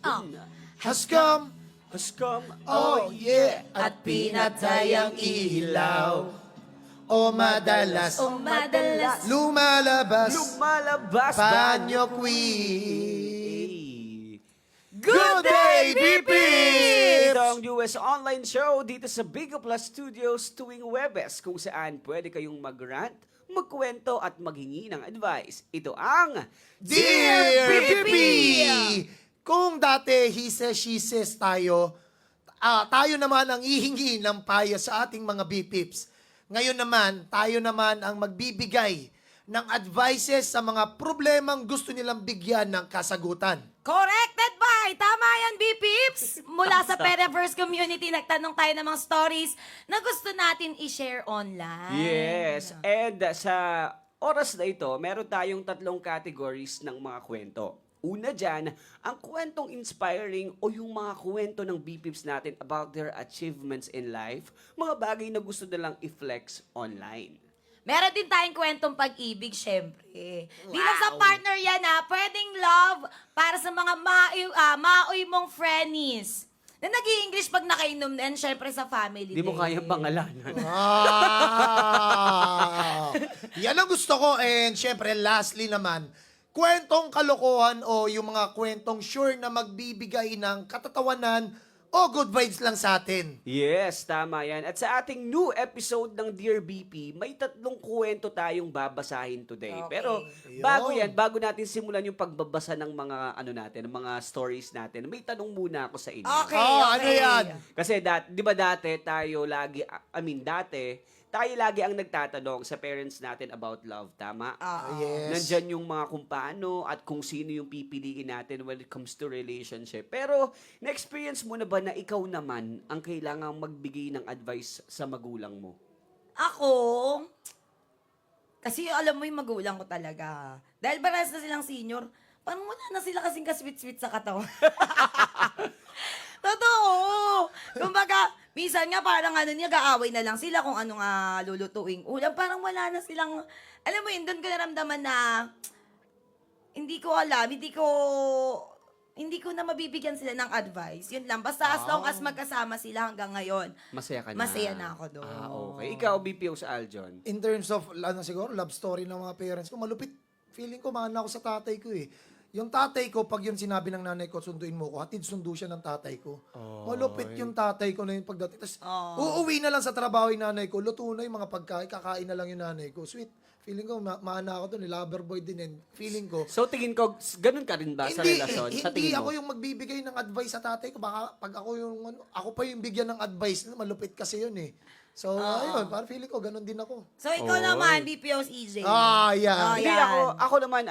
Oh. Has come, Has come. oh yeah, at pinatay ang ilaw. O madalas, O madalas. lumalabas, Lumalabas Banyo Queen. Hey. Good day, BP! Ito ang US online show dito sa Bigo Plus Studios tuwing Webes kung saan pwede kayong mag-rant, magkwento at maghingi ng advice. Ito ang Dear BP! Kung dati he says, she says tayo, tayo naman ang hihingi ng payo sa ating mga BPips. Ngayon naman, tayo naman ang magbibigay ng advices sa mga problemang gusto nilang bigyan ng kasagutan. Corrected by! Tama yan, B-Pips! Mula sa Petaverse community, nagtanong tayo ng mga stories na gusto natin i-share online. Yes. And sa oras na ito, meron tayong 3 categories ng mga kwento. Una dyan, ang kwentong inspiring o yung mga kwento ng BPips natin about their achievements in life, mga bagay na gusto nilang i-flex online. Meron din tayong kwentong pag-ibig, syempre. Di lang sa partner yan, ha? Pwedeng love para sa mga maoy mong friendies. Na nag-i-English pag nakainom na yan, syempre sa family Hindi mo din. kayang pangalanan. Yan ang gusto ko. And syempre, lastly naman, kwentong kalokohan o yung mga kwentong sure na magbibigay ng katatawanan o good vibes lang sa atin. Yes, tama yan. At sa ating new episode ng Dear BP, may 3 kwento tayong babasahin today. Okay. Pero bago natin simulan yung pagbabasa ng mga ng mga stories natin, may tanong muna ako sa inyo. Okay, Ano yan? Kasi di ba dati tayo lagi tayo lagi ang nagtatanong sa parents natin about love, tama? Yes. Nandyan yung mga kung paano at kung sino yung pipiliin natin when it comes to relationship. Pero, na-experience mo na ba na ikaw naman ang kailangang magbigay ng advice sa magulang mo? Ako, kasi alam mo yung magulang ko talaga. Dahil baras na silang senior, parang wala na sila kasing kasweet-sweet sa katawan. Totoo! Kumbaga, minsan nga parang gaaway na lang sila kung ano nga lulutuing ulam. Parang wala na silang, alam mo yun, doon ko naramdaman na, hindi ko alam, hindi ko na mabibigyan sila ng advice. Yun lang. Basta as long as magkasama sila hanggang ngayon, Masaya ka na? masaya na ako doon. Okay. Ikaw, BPO sa Aljon. In terms of, siguro, love story ng mga parents ko, malupit. Feeling ko, mahal ako sa tatay ko eh. Yung tatay ko, pag yun sinabi ng nanay ko, sunduin mo ko, hatid sundo siya ng tatay ko. Malupit yung tatay ko na yung pagdating. Tapos, uuwi na lang sa trabaho yung nanay ko, luto na yung mga pagkain, kakain na lang yung nanay ko. Sweet. Feeling ko, maana ako doon, lover boy din. And feeling ko, So, tingin ko, ganun ka rin ba sa relasyon? Sa hindi tingin mo? ako yung magbibigay ng advice sa tatay ko. Baka pag ako pa yung bigyan ng advice, malupit kasi yun eh. So, ayun, parang feeling ko, ganun din ako. So, ikaw naman, BPO's EJ. Yeah. Hindi, Yan. ako naman,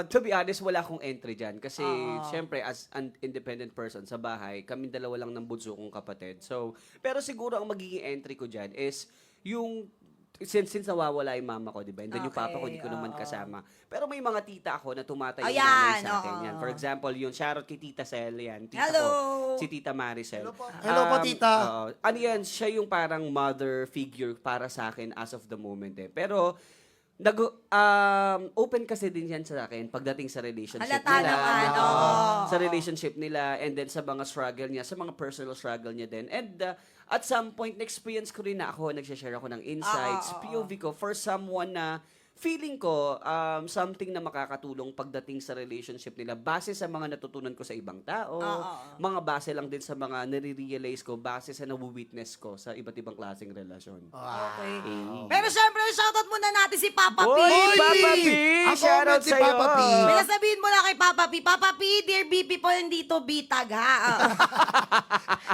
to be honest, wala akong entry dyan. Kasi, syempre, as an independent person sa bahay, kaming dalawa lang ng bunso kong kapatid. So, pero siguro ang magiging entry ko dyan is yung since nawawala yung mama ko, di ba? And then yung papa ko, di ko naman kasama. Pero may mga tita ako na tumatayo ng nanay sa akin. Yan. For example, yung shoutout kay Tita Sel, yan. Tita Hello! ko, si Tita Maricel. Hello po, tita. Ano yan, siya yung parang mother figure para sa akin as of the moment eh. Pero, open kasi din yan sa akin pagdating sa relationship Halata nila. naman, Sa relationship nila and then sa mga struggle niya, sa mga personal struggle niya din. And at some point, na-experience ko rin na ako, nagsashare ako ng insights, POV ko for someone na feeling ko something na makakatulong pagdating sa relationship nila base sa mga natutunan ko sa ibang tao, mga base lang din sa mga nare-realize ko, base sa nawu-witness ko sa iba't ibang klaseng relasyon. Okay. Pero syempre, shoutout muna natin si Papa P. Oy, Papa P! Ako Shoutout si sa'yo! Papa P. May nasabihin mo lang kay Papa P. Papa P, dear BP po, hindi to bitag, ha?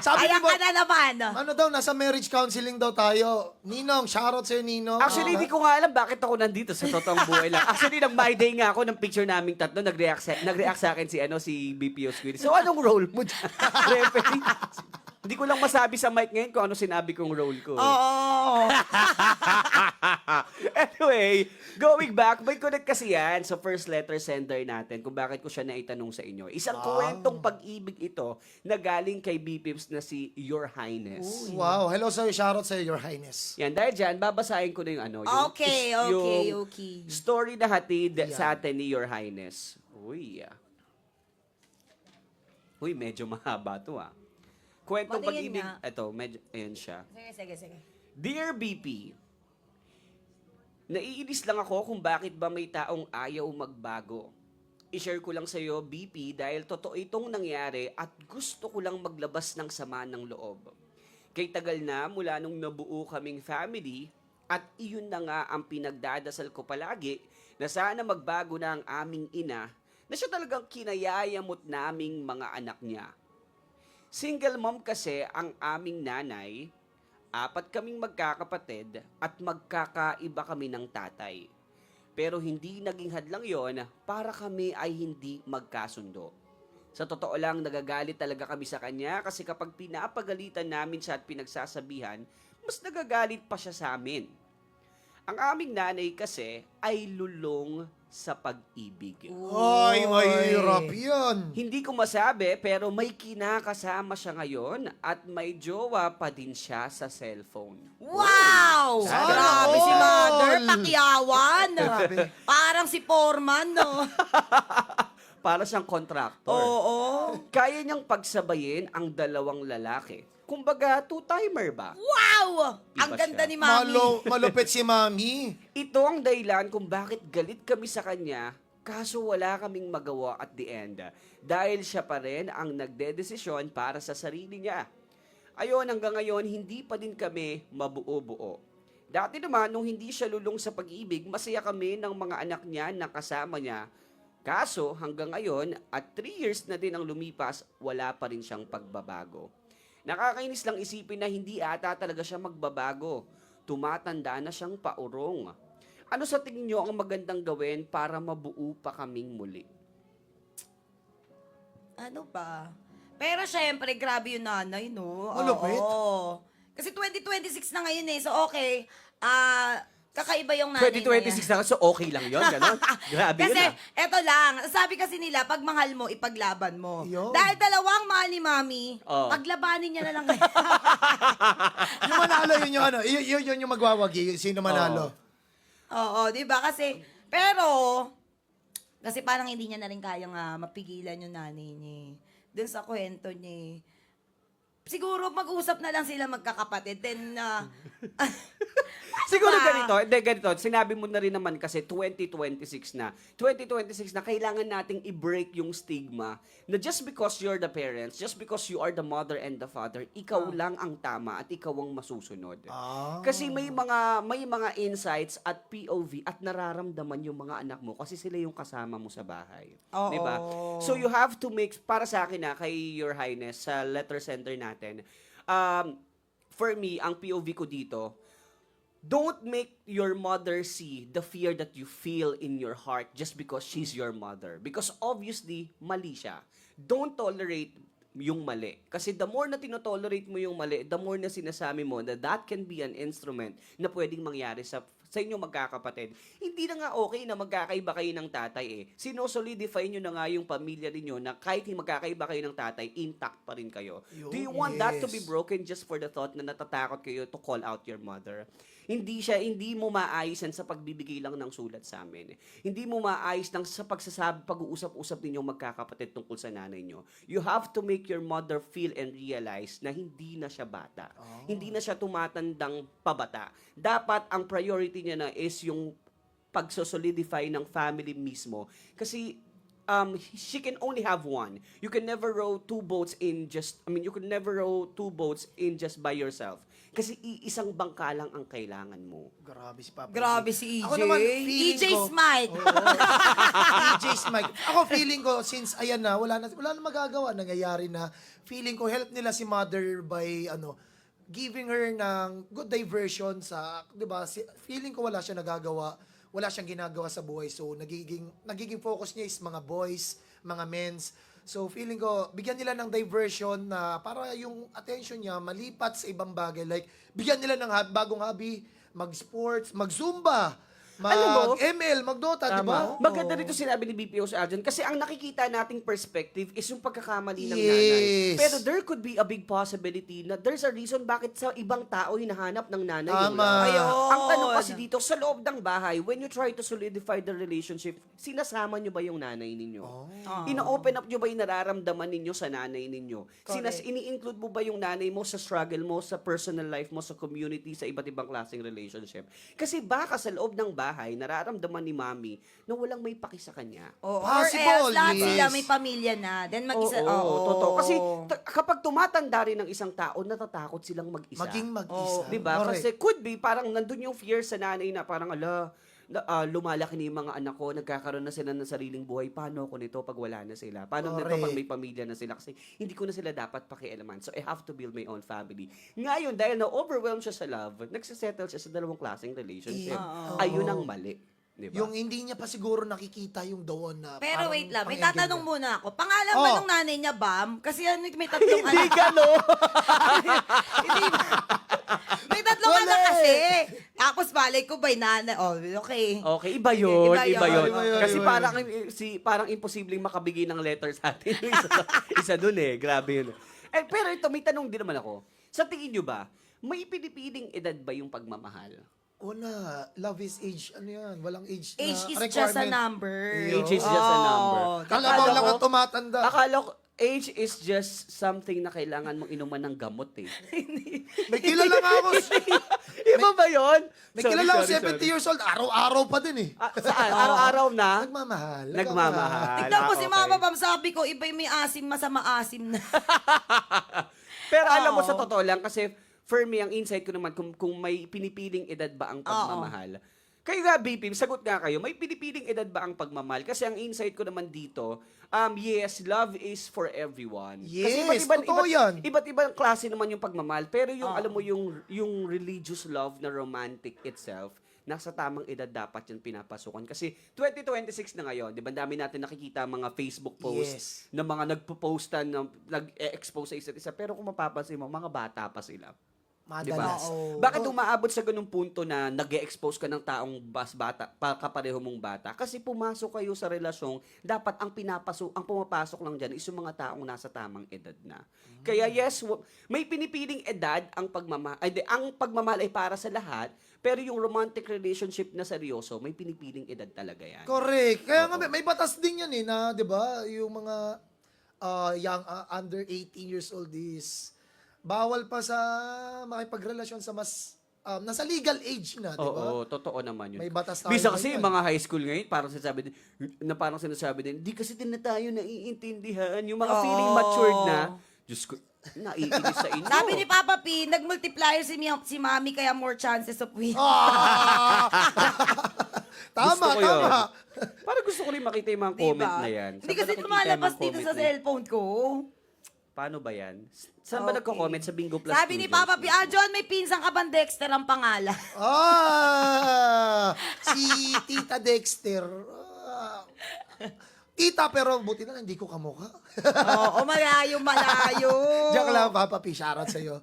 Sabi Kaya ni ka na naman. Ano daw, nasa marriage counseling daw tayo. Ninong, shoutout sa'yo, Ninong. Actually, hindi ko nga alam bakit ako nandito sa totoong buhay lang. Actually, nang my day nga ako ng picture naming tatlo, nag-react sa akin si BPO Squid. So, anong role mo dyan? Referee? Hindi ko lang masabi sa mic ngayon kung ano sinabi kong role ko. Oo. Anyway, going back, may connect kasi yan sa first letter sender natin kung bakit ko siya naitanong sa inyo. Isang kwentong pag-ibig ito na galing kay BPips na si Your Highness. Wow, hello sa'yo, shoutout sa'yo, Your Highness. Yan, dahil dyan, babasahin ko na yung Okay. story na hatid sa atin ni Your Highness. Uy. Huy, medyo mahaba to Kwentong Patingin pag-ibig. nga. Ito, medyo, ayan siya. Sige. Dear BP, naiinis lang ako kung bakit ba may taong ayaw magbago. I-share ko lang sa'yo, BP, dahil totoo itong nangyari at gusto ko lang maglabas ng sama ng loob. Kay tagal na mula nung nabuo kaming family at iyon na nga ang pinagdadasal ko palagi na sana magbago na ang aming ina na siya talagang kinayayamot naming mga anak niya. Single mom kasi ang aming nanay, 4 kaming magkakapatid at magkakaiba kami ng tatay. Pero hindi naging hadlang yon para kami ay hindi magkasundo. Sa totoo lang, nagagalit talaga kami sa kanya kasi kapag pinapagalitan namin siya at pinagsasabihan, mas nagagalit pa siya sa amin. Ang aming nanay kasi ay lulong sa pag-ibig. Ay, mahirap yan. Hindi ko masabi pero may kinakasama siya ngayon at may jowa pa din siya sa cellphone. Wow! Sana Grabe si all! Mother, pakyawan. Grabe. Parang si Foreman, no? Para siyang contractor. Oo. Kaya niyang pagsabayin ang dalawang lalaki. Kumbaga, two-timer ba? Wow! Ang Iba ganda siya. ni Mami. Malupit si Mami. Ito ang dahilan kung bakit galit kami sa kanya, kaso wala kaming magawa at the end. Dahil siya pa rin ang nagdedesisyon para sa sarili niya. Ayon, hanggang ngayon, hindi pa din kami mabuo-buo. Dati naman, nung hindi siya lulong sa pag-ibig, masaya kami ng mga anak niya na kasama niya. Kaso, hanggang ngayon, at 3 years na din ang lumipas, wala pa rin siyang pagbabago. Nakakainis lang isipin na hindi ata talaga siya magbabago. Tumatanda na siyang paurong. Ano sa tingin niyo ang magandang gawin para mabuo pa kaming muli? Ano ba? Pero syempre, grabe yung nanay, no? Malupit. Oo. Kasi 2026 na ngayon eh. So, okay. Kakaiba yung nanay 2026 na, so okay lang yun, gano'n? Grabe Kasi, yun eto lang. Sabi kasi nila, pag mahal mo, ipaglaban mo. Yun. Dahil dalawang mahal ni Mami, Oh. paglabanin niya na lang kayo. Yung manalo yun yung ano, yun yung magwawagi, sino manalo. Oo, di ba? Kasi, pero, kasi parang hindi niya na rin kayang mapigilan yung nanay niya. Dun sa kwento niya. Siguro mag-usap na lang sila magkakapatid. Then, Siguro ba? ganito, sinabi mo na rin naman kasi 2026 na. 2026 na kailangan nating i-break yung stigma na just because you're the parents, just because you are the mother and the father, ikaw lang ang tama at ikaw ang masusunod. Kasi may mga insights at POV at nararamdaman yung mga anak mo kasi sila yung kasama mo sa bahay. Oo. 'Di ba? So you have to make, para sa akin kay Your Highness sa letter center natin. For me, ang POV ko dito, don't make your mother see the fear that you feel in your heart just because she's your mother. Because obviously, mali siya. Don't tolerate yung mali. Kasi the more na tinotolerate mo yung mali, the more na sinasabi mo na that can be an instrument na pwedeng mangyari sa inyong magkakapatid. Hindi na nga okay na magkakaiba kayo ng tatay Sinosolidify nyo na nga yung pamilya ninyo na kahit magkakaiba kayo ng tatay, intact pa rin kayo. Do you want that to be Yes. broken just for the thought na natatakot kayo to call out your mother? Hindi mo maayos yan sa pagbibigay lang ng sulat sa amin. Hindi mo maayos lang sa pag-uusap-usap ninyong magkakapatid tungkol sa nanay nyo. You have to make your mother feel and realize na hindi na siya bata. Hindi na siya tumatandang pabata. Dapat ang priority niya na is yung pagsosolidify ng family mismo. Kasi she can only have one. You can never row two boats in just by yourself. Kasi iisang bangka lang ang kailangan mo. Grabe si Papa. Grabe si EJ. Ako naman, feeling EJ ko- Smite. EJ's mic. Ako feeling ko, since ayan na, wala na magagawa, nangyayari na, feeling ko, help nila si mother by, giving her ng good diversion sa, di ba, feeling ko wala siya nagagawa, wala siyang ginagawa sa buhay, so nagiging focus niya is mga boys, mga mens. So feeling ko, bigyan nila ng diversion na para yung attention niya malipat sa ibang bagay. Like, bigyan nila ng bagong hobby, mag-sports, mag-zumba. Alam mo, mag-ML, mag-Dota, di ba? tama. Maganda rito sinabi ni BPO sa Arjun kasi ang nakikita nating perspective is yung pagkakamali ng Yes. nanay. Pero there could be a big possibility na there's a reason bakit sa ibang tao hinahanap ng nanay yung Tama. love. Ayun. Ang tanong kasi dito, sa loob ng bahay, when you try to solidify the relationship, sinasama nyo ba yung nanay ninyo? Ina-open up nyo ba yung nararamdaman ninyo sa nanay ninyo? Correct. Ini-include mo ba yung nanay mo sa struggle mo, sa personal life mo, sa community, sa iba't ibang klaseng relationship? Kasi baka sa loob ng bahay, nararamdaman ni mami na walang may paki sa kanya. Or Possible, else, lahat yes. sila may pamilya na. Then mag-isa, Totoo. Kasi kapag tumatanda rin ng isang tao, natatakot silang mag-isa. Maging mag-isa. Di ba? Correct. Kasi could be, parang nandun yung fear sa nanay na parang, lumalaki na yung mga anak ko, nagkakaroon na sila ng sariling buhay. Paano ko nito pag wala na sila? Paano nito Correct. pag may pamilya na sila? Kasi hindi ko na sila dapat pakialaman. So, I have to build my own family. Ngayon, dahil na-overwhelm siya sa love, nagsisettle siya sa dalawang klaseng relationship. Ayun ang mali. Di ba? Yung hindi niya pa siguro nakikita yung the one na Pero parang wait lang, may pang-ending tatanong niya. muna ako. Pangalan ba Oh. nung nanay niya, Bam? Kasi ano, may tatlong Hindi anak. gano'n. Hindi ba? May tatlong Wala anak eh. kasi. Tapos balay ko by nanay. Oh, okay. Okay, iba yun. Iba Iba yun. yun. Iba yun, Kasi iba parang imposibleng makabigay ng letter sa atin. isa dun eh. Grabe yun. Pero ito, may tanong din naman ako. Sa tingin nyo ba, may pinipiling edad ba yung pagmamahal? Wala. Love is age. Ano yan? Walang age Age is na just a requirement. number. Age is just a number. Kalabaw lang ang tumatanda. Akala ko, age is just something na kailangan mong inuman ng gamot eh. May kilala nga ako. Iba ba yun? May kilala ako 70 years old. Araw-araw pa din eh. Saan? Araw-araw na? Nagmamahal. Nagmamahal. Tignan mo si okay. Mama Bam, sabi ko, iba yung may asim, masama asim na. Pero alam mo, Oo. sa totoo lang, kasi for me, ang insight ko naman, kung may pinipiling edad ba ang pagmamahal. Kayo nga, BP, sagot nga kayo, may pinipiling edad ba ang pagmamahal? Kasi ang insight ko naman dito, yes, love is for everyone. Yes, Kasi totoo yan. Iba't ibang klase naman yung pagmamahal. Pero yung, alam mo, yung religious love na romantic itself, nasa tamang edad dapat yan pinapasukan. Kasi 2026 na ngayon, di ba, dami natin nakikita mga Facebook posts Yes. na mga nagpo-postan, na nag-expose sa isa't isa. Pero kung mapapansin mo, mga bata pa sila. Di ba? Madalas. Bakit umaabot sa ganung punto na nag-expose ka ng taong bata, kapareho mong bata? Kasi pumasok kayo sa relasyong, dapat ang pumapasok lang dyan is yung mga taong nasa tamang edad na. Kaya yes, may pinipiling edad ang pagmamahal. Ang pagmamahal ay para sa lahat, pero yung romantic relationship na seryoso, may pinipiling edad talaga yan. Correct. Kaya nga may batas din yan eh na, 'di ba, yung mga young under 18 years old is bawal pa sa makipagrelasyon sa mas nasa legal age na, 'di ba? Oo, totoo naman yun. May batas tayo. Bisa kasi ngayon. yung mga high school ngayon, parang sinasabi din, di kasi din na tayo naiintindihan. Yung mga feeling matured na, Diyos ko, naiinis sa inyo. Sabi ni Papa P, nag-multiplier si Mami, kaya more chances of winning. Tama, Gusto ko yun. tama. Parang gusto ko rin makita yung mga comment na yan. Hindi Saan ba kasi nakikita lumalabas yung mga dito comment sa na yan? cellphone ko. Paano ba yan? Saan ba Okay. nagko-comment? Sa Bingo Plus Sabi ni Studios? Papa P, John, may pinsang ka bang Dexter ang pangalan? Si Tita Dexter. Tita, pero buti na lang, hindi ko kamukha. Oo, malayo. Diyan lang, Papa P. Shoutout sa'yo.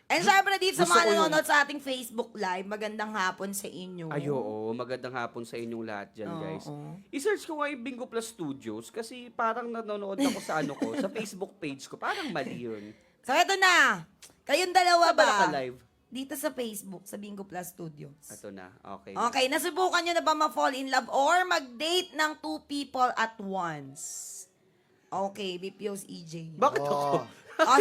And syempre dito sa Gusto mga ko yung- nanonood sa ating Facebook Live, magandang hapon sa inyo. Ay, oo. Magandang hapon sa inyong lahat dyan, guys. I-search ko nga yung Bingo Plus Studios kasi parang nanonood ako sa sa Facebook page ko. Parang mali yun. So eto na, kayong dalawa Saan ba ba? naka-live? Dito sa Facebook, sa Bingo Plus Studios. Ito na. Okay. Okay, nasubukan nyo na ba ma-fall in love or mag-date ng two people at once? Okay, BPO's EJ. Bakit ako? Oh,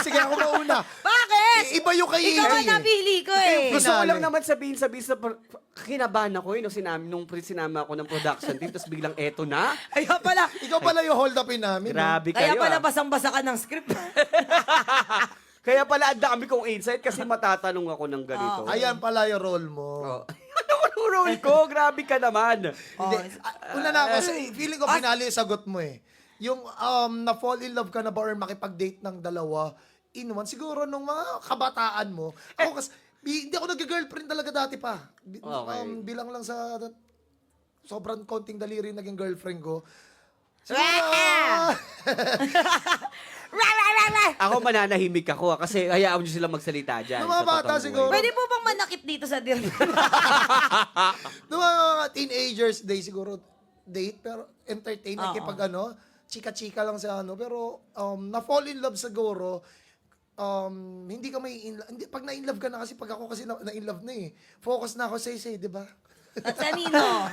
Sige, ako mauna. bakit? Iba yung kay Ikaw EJ ang napili ko eh. Gusto ko Finale. lang naman sabihin sa kinabahan ako nung sinama ako ng production team, tapos biglang eto na. Kaya pala, Ikaw pala yung hold upin namin. Grabe kaya kayo. pala ah. basang-basa ka ng script. Kaya pala ang dami kong insight kasi matatanong ako ng ganito. Ayan pala yung role mo. Oh. Ano ang role ko? Grabe ka naman. Hindi. Una na, kasi feeling ko pinali yung sagot mo eh. Yung na-fall in love ka na ba or makipag-date ng dalawa, inuman, siguro nung mga kabataan mo. Ako kasi, hindi ako nag-girlfriend talaga dati pa. Okay. Bilang lang sa sobrang konting daliri naging girlfriend ko. Ako mananahimik ako kasi hayaan nyo sila magsalita dyan. Nung mga sa bata totoong siguro. buhay. Pwede po bang manakit dito sa dir? Noong mga teenagers day siguro, date, pero entertain, Oo. nakipag chika-chika lang sa pero na-fall in love siguro, hindi ka may hindi, pag na-in love ka na kasi pag ako kasi na-in love na eh. Focus na ako sa isa, di ba? At kanino?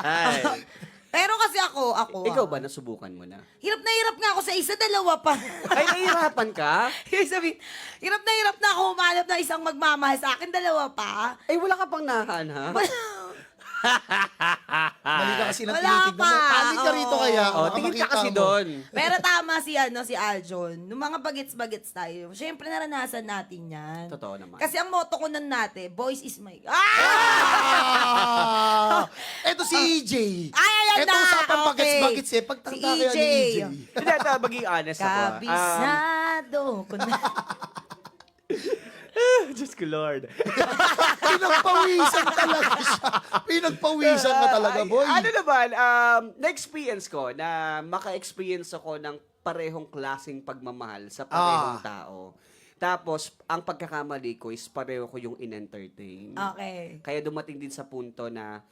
Ay. Pero kasi ako. Ikaw ba, nasubukan mo na? Hirap nga ako sa isa, dalawa pa. Ay, nahihirapan ka? Ibig sabihin, hirap na ako humanap ng isang magmamahal sa akin, dalawa pa. Ay, wala ka pang nahanap? Mali ka kasi ng Wala tinitignan mo. pa. Panig ka rito Oo. kaya. Oh, baka tingin ka makita kasi mo. doon. Pero tama si Aljon. Nung mga bagets-bagets tayo, syempre naranasan natin yan. Totoo naman. Kasi ang motto ko nun natin, boys is my... Eto si EJ. Ay, ayan Eto na! usapan Okay. bagets-bagets eh. Pagtanda Si kaya ni EJ. EJ. Hindi, ito, maging honest ako. Kabisado ko na. Diyos ko, Lord. Pinagpawisan talaga siya. Pinagpawisan ka talaga, boy. Ano naman, na-experience ko na maka-experience ako ng parehong klaseng pagmamahal sa parehong tao. Tapos, ang pagkakamali ko is pareho ko yung in-entertain. Okay. Kaya dumating din sa punto na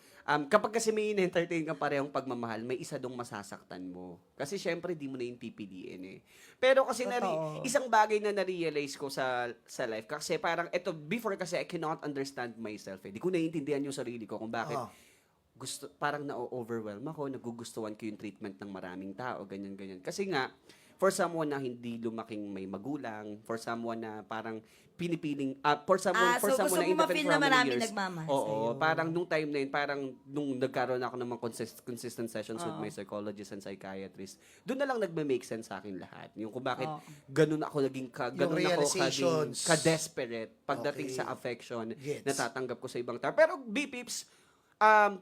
kapag kasi may in-entertain kang parehong pagmamahal, may isa dong masasaktan mo. Kasi syempre, di mo na yung pipiliin eh. Pero kasi Totoo. isang bagay na na-realize ko sa life, kasi parang, ito, before kasi I cannot understand myself eh. Di ko naiintindihan yung sarili ko kung bakit parang na-overwhelm ako, nagugustuhan ko yung treatment ng maraming tao, ganyan-ganyan. Kasi nga, for someone na hindi lumaking may magulang, for someone na parang pinipiling, for someone So gusto na mo independent ma-feel na for many maraming years. nagmamahal Oo, sa'yo. parang nung time na yun, parang nung nagkaroon ako ng mga consistent sessions with Oo. my psychologist and psychiatrist, doon na lang nagme-make sense sa akin lahat. Yung kung bakit Oo. ganun ako naging ganun ako realizations. ka-desperate pagdating Okay. sa affection Gets. na tatanggap ko sa ibang tao. Pero B-Pips,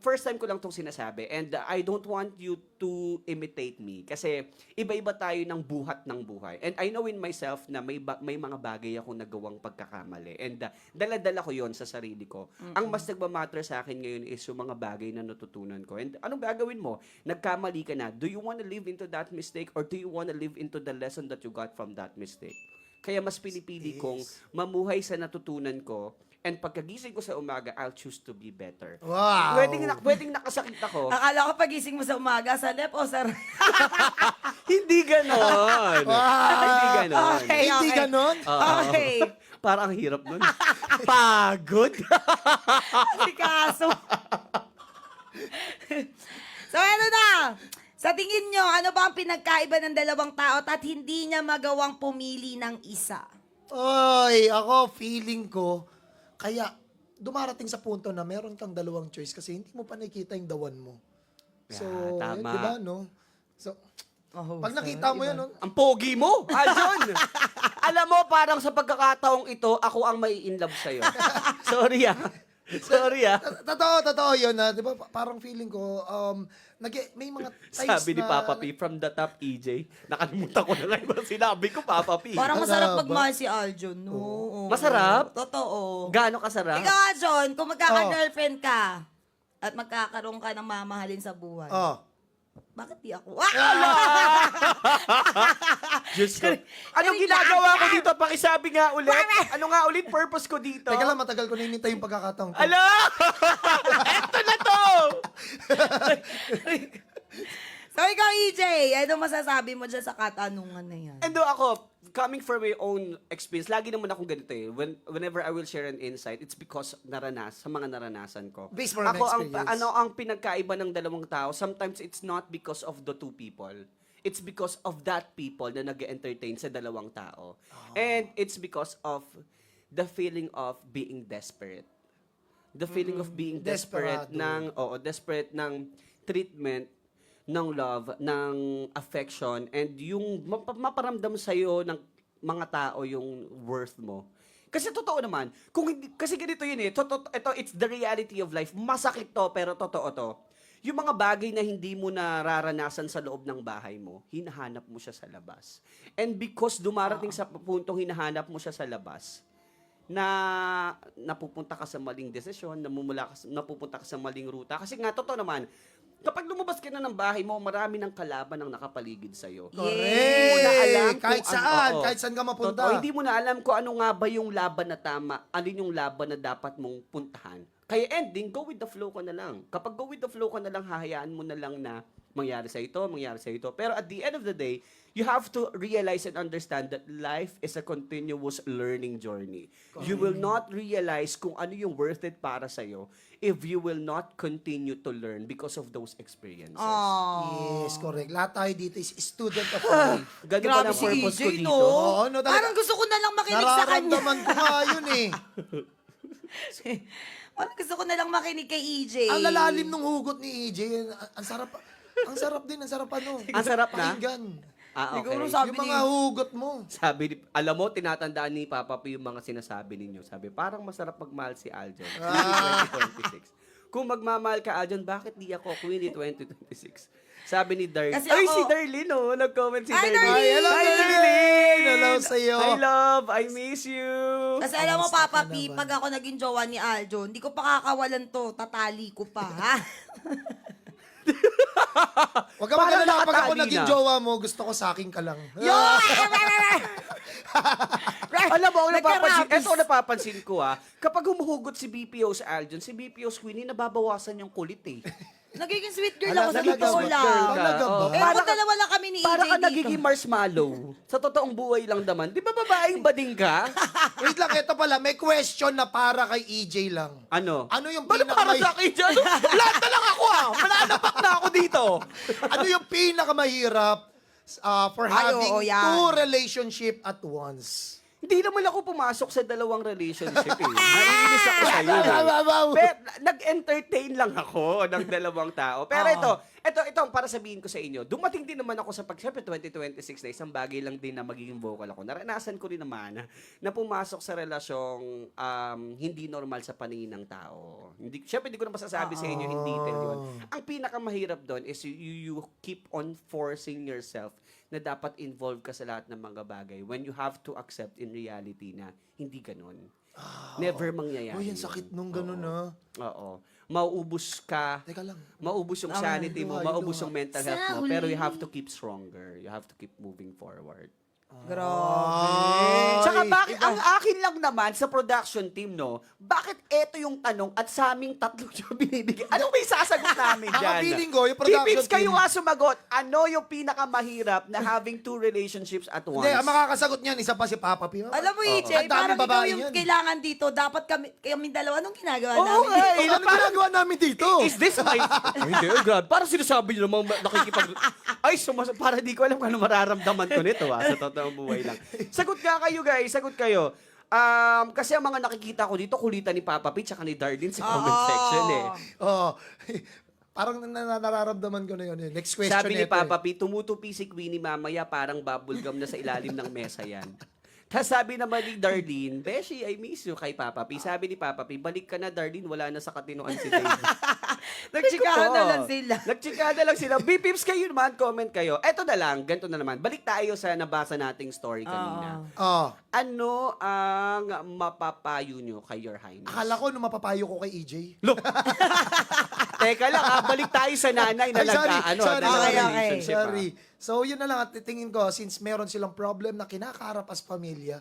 first time ko lang itong sinasabi and I don't want you to imitate me kasi iba-iba tayo ng buhat ng buhay. And I know in myself na may mga bagay ako nagawang pagkakamali. And dala-dala ko yon sa sarili ko. Ang mas nagmamatter sa akin ngayon is yung mga bagay na natutunan ko. And anong gagawin mo? Nagkamali ka na. Do you want to live into that mistake or do you want to live into the lesson that you got from that mistake? Kaya mas pinipili kong mamuhay sa natutunan ko. And pagkagising ko sa umaga, I'll choose to be better. Wow. Pwedeng nakasakit ako. Akala ko pagising mo sa umaga, sa left o sa right? Hindi ganon. Hindi ganon. Okay, Hindi okay. ganon? Okay. Parang ang hirap nun. Pagod. Si kaso. So, ano na? Sa tingin nyo, ano ba ang pinagkaiba ng dalawang tao at hindi niya magawang pumili ng isa? Oy, ako, feeling ko, kaya dumarating sa punto na meron kang dalawang choice kasi hindi mo pa nakikita yung the one mo. So, Yeah, tama. di ba, no? So, Oh, pag nakita mo yan, no? Ang pogi mo, Aljon. Alam mo, parang sa pagkakataong ito, ako ang may in love sa'yo. Sorry Sorry Totoo yun, na, di ba? Parang feeling ko, may mga times Sabi ni na, Papa P, from the top, EJ. Nakalimutan ko na nga yung sinabi ko, Papa P. Parang Ano masarap ba? magmahal si Aljon, no? Oo. Masarap? Totoo. Gaano kasarap? Ikaw, Aljon, kung magkaka-girlfriend ka at magkakaroon ka ng mamahalin sa buhay, bakit di ako? Diyos ko. Anong ginagawa ko dito? Pakisabi nga ulit. Ano nga ulit purpose ko dito? Teka lang, matagal ko na hinintay yung pagkakataon ko. Ala! Eto na to! So, ikaw, EJ, ano masasabi mo dyan sa katanungan na yan? And ako, coming from my own experience, lagi naman akong ganito eh. Whenever I will share an insight, it's because sa mga naranasan ko. Based from an experience. Ang pinagkaiba ng dalawang tao, sometimes it's not because of the two people. It's because of that people na nag-entertain sa dalawang tao. And it's because of the feeling of being desperate. The feeling of being desperate desperate ng treatment, ng love, ng affection, and yung maparamdam sa'yo ng mga tao yung worth mo. Kasi totoo naman, kasi ganito yun eh, ito, it's the reality of life. Masakit to, pero totoo to. Yung mga bagay na hindi mo nararanasan sa loob ng bahay mo, hinahanap mo siya sa labas. And because dumarating sa puntong hinahanap mo siya sa labas, na napupunta ka sa maling desisyon, napupunta ka sa maling ruta. Kasi nga, totoo naman, Kapag lumabas ka na ng bahay mo, marami ng kalaban ang nakapaligid sa'yo. Yes. Hindi mo na alam Kahit kung saan, oo. kahit saan ka mapunta. Totoo, hindi mo na alam kung ano nga ba yung laban na tama, alin yung laban na dapat mong puntahan. Kaya ending, go with the flow ka na lang. Kapag go with the flow ka na lang, hahayaan mo na lang na mangyari sa ito, mangyari sa ito. Pero at the end of the day, you have to realize and understand that life is a continuous learning journey. You will not realize kung ano yung worth it para sa'yo if you will not continue to learn because of those experiences. Yes, correct. Lahat tayo dito is student of life. Ganun pa Grabe ng si purpose ko EJ, dito. no? Oo, no, talaga. Parang gusto ko na lang makinig sa kanya. Nararamdaman ko nga yun eh. Parang gusto ko na lang makinig kay EJ. Ang lalalim ng hugot ni EJ. Ang sarap. Ang sarap din. Ang sarap ano. Ang sarap na? Pakinggan. Ah, okay. Siguro sabi Yung mga hugot mo. Sabi, alam mo, tinatandaan ni Papa P yung mga sinasabi ninyo. Sabi, parang masarap magmahal si Aljon. Queenie 2026. Kung magmamahal ka, Aljon, bakit di ako Queenie 2026? Sabi ni Darlene. Kasi Ay, ako- si Darlene, oh. Nag-comment si Hi, Darlene. Darlene! Hello, Hi, Darlene! Hello sa'yo. Hi, love. I miss you. Kasi alam mo, Kamusta Papa ka P, naman? pag ako naging jowa ni Aljo, hindi ko pa kakawalan to. Tatali ko pa, ha? Huwag ka Parang magalala. Pag ako nakatali naging na. jowa mo, gusto ko sa akin ka lang. Alam mo, Nagka-rabies. ito ang napapansin ko, kapag humuhugot si BPO sa Aljon, si BPO Queenie, nababawasan yung kulit eh. Nagiging sweet girl Ala, ako sa talaga totoo ba? lang. Talaga ba? Eh, Para kung ka- dalawa lang kami ni EJ Para ka dito. nagiging marshmallow. Sa totoong buhay lang naman. Di ba babaeng bading ka? Wait lang, ito pala. May question na para kay EJ lang. Ano? Ano yung Para sa akin dyan? Lahat na lang ako Mananapak na ako dito. Ano yung pinakamahirap for Ay, having oo, yan. two relationship at once? Hindi naman ako pumasok sa dalawang relationship eh. Naiinis ako sa'yo. Wow. Pero nag-entertain lang ako ng dalawang tao. Pero ito ang para sabihin ko sa inyo. Dumating din naman ako sa syempre 2026 na isang bagay lang din na magiging vocal ako. Naranasan ko rin naman na pumasok sa relasyong hindi normal sa paningin ng tao. Syempre hindi ko na masasabi sa inyo in detail yun. Ang pinakamahirap doon is you keep on forcing yourself na dapat involved ka sa lahat ng mga bagay when you have to accept in reality na hindi ganun. Never mangyayari. Oh, yan sakit nung ganun Oo. Mauubos ka, Teka lang. maubos yung sanity mo, Luha, maubos luha. yung mental Sa health mo, pero you huli. have to keep stronger. You have to keep moving forward. Grabe. Tsaka bakit, ang akin lang naman sa production team, no, bakit eto yung tanong at sa aming tatlo siya binibigay? Anong may sasagot namin Ang dyan? feeling ko, yung production Keepits, kayo team- nga sumagot. Ano yung pinakamahirap na having two relationships at once? Hindi, ang makakasagot niyan, isa pa si Papa P. Alam mo, EJ, Ang daming parang ikaw babae yung yan. kailangan dito. Dapat kami dalawa, anong ginagawa Oo namin? nga eh. Ano ginagawa namin dito? Is this my... Hindi, grabe. Parang sinasabi niyo namang nakikipag... Ay, para di ko alam kung ano mararamdaman ko nito, sa totoong buhay lang. Sagot nga kayo, guys. Sagot kayo. Kasi ang mga nakikita ko dito, kulitan ni Papa P tsaka ni Darlene sa comment section eh. Oh. Parang nararamdaman ko na yun. Next question Sabi ni ito, Papa P, tumutupi si Queenie mamaya parang bubblegum na sa ilalim ng mesa yan. Tapos sabi naman ni Darlene, Beshi, I miss you kay Papa P. Sabi ni Papa P, balik ka na Darlene, wala na sa katinoan si David. Nagtsikahan na lang sila. Nagtsikahan na lang sila. Bipips kayo naman, comment kayo. Eto na lang, ganito na naman. Balik tayo sa nabasa nating story kanina. Oh. Ano ang mapapayo nyo kay Your Highness? Akala ko nung mapapayo ko kay EJ. Teka lang, balik tayo sa nanay na Ay, sorry. Okay. Sorry. So, yun na lang at tingin ko, since meron silang problem na kinakaharap as pamilya,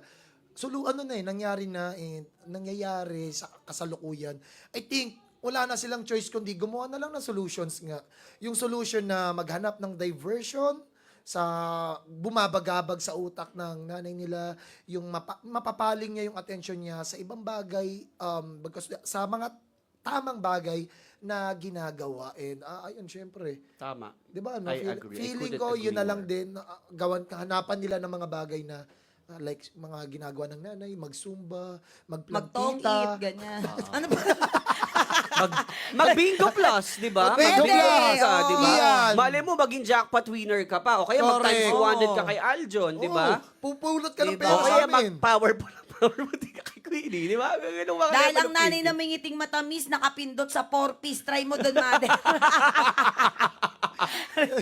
nangyayari sa kasalukuyan. I think, wala na silang choice kundi gumawa na lang ng solutions nga. Yung solution na maghanap ng diversion sa bumabagabag sa utak ng nanay nila, yung mapapaling niya yung attention niya sa ibang bagay, sa mga tamang bagay na ginagawa. And ayun, syempre. Tama. Di ba? No? I agree. I Feeling couldn't ko, yun na agree lang more. din, hanapan nila ng mga bagay na like mga ginagawa ng nanay, magsumba, Mag-tong magplantita. eat, ganyan. Ano ba? Mag-bingo plus, di ba? Pwede. Mag-bingo plus, di ba? Yan. Malay mo, maging jackpot winner ka pa. O kaya mag-times Correct. 200 ka kay Aljon, di ba? Pupulot ka ng Diba? pera O sa kaya amin. mag-powerful ka kay Queenie, di ba? Ganun mga Dahil level ang of nanay thinking. na mingiting matamis, nakapindot sa 4-piece. Try mo doon, mother.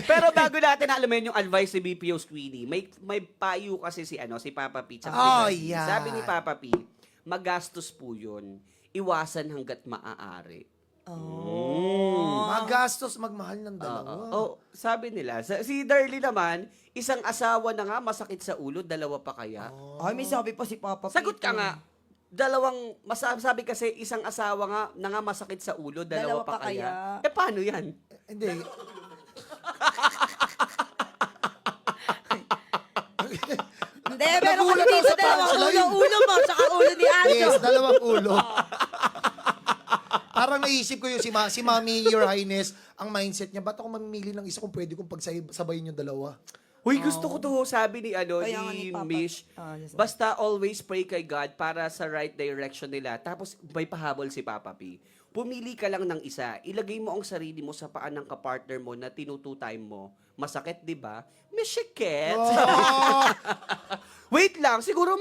Pero bago natin alamin yung advice ni BPO Queenie, may payo kasi si Papa P. tsaka si Oh, Darlene. yan. Sabi ni Papa P, magastos po yun. Iwasan hanggat maaari. Oh. Magastos magmahal ng dalawa. Sabi nila, si Darlie naman, isang asawa na nga masakit sa ulo, dalawa pa kaya? Ay, may sabi pa si Papa Sagot ka Pito. nga. Sabi kasi isang asawa nga na nga masakit sa ulo, dalawa pa kaya? Eh paano yan? Hindi. Hindi, pero kung Nagulat dito ako sa dalawang punchline. ulo mo, tsaka ulo ni Aldo. Yes, dalawang ulo. Parang naisip ko yung si Mami, Your Highness, ang mindset niya, ba't ako mamimili ng isa kung pwede kong pagsabayin yung dalawa? Uy, gusto ko to, sabi ni Kaya nga ni ni Papa. Mish. Yes. Basta always pray kay God para sa right direction nila. Tapos may pahabol si Papa P. Pumili ka lang ng isa. Ilagay mo ang sarili mo sa paan ng kapartner mo na tinututime mo. Masakit, di ba? Mishikit. Oh, Wait lang, siguro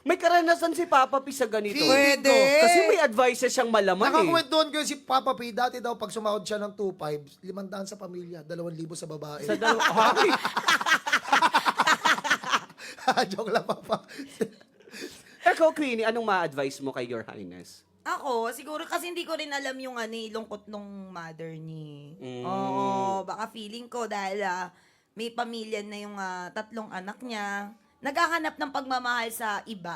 may karanasan si Papa P sa ganito. Feeling Pwede. ko. Kasi may advices siyang malaman eh. Nakakwentuhan ko yung si Papa P, dati daw pag sumahod siya ng 2,500, 500 sa pamilya, 2,000 sa babae. Sa Ay, Joke lang, Papa. ikaw, Queenie, anong ma-advise mo kay Your Highness? Ako, siguro kasi hindi ko rin alam yung lungkot nung mother ni. Mm. Oo, baka feeling ko dahil may pamilya na yung 3 anak niya, naghahanap ng pagmamahal sa iba.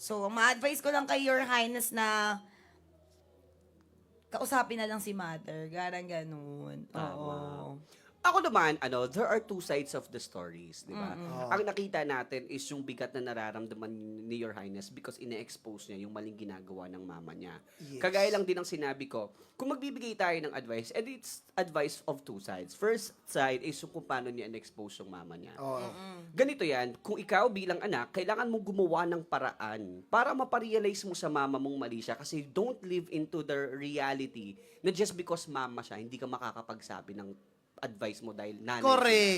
So, ma-advise ko lang kay Your Highness na kausapin na lang si mother. Garang ganun. Tama. Oo. Ako naman, there are two sides of the stories, di ba? Mm-mm. Ang nakita natin is yung bigat na nararamdaman ni Your Highness because ine-expose niya yung maling ginagawa ng mama niya. Yes. Kagaya lang din ang sinabi ko, kung magbibigay tayo ng advice, and it's advice of two sides. First side is yung kung paano niya in-expose yung mama niya. Oh. Ganito yan, kung ikaw bilang anak, kailangan mong gumawa ng paraan para maparealize mo sa mama mong mali siya kasi don't live into the reality na just because mama siya, hindi ka makakapagsabi ng advice mo dahil nanay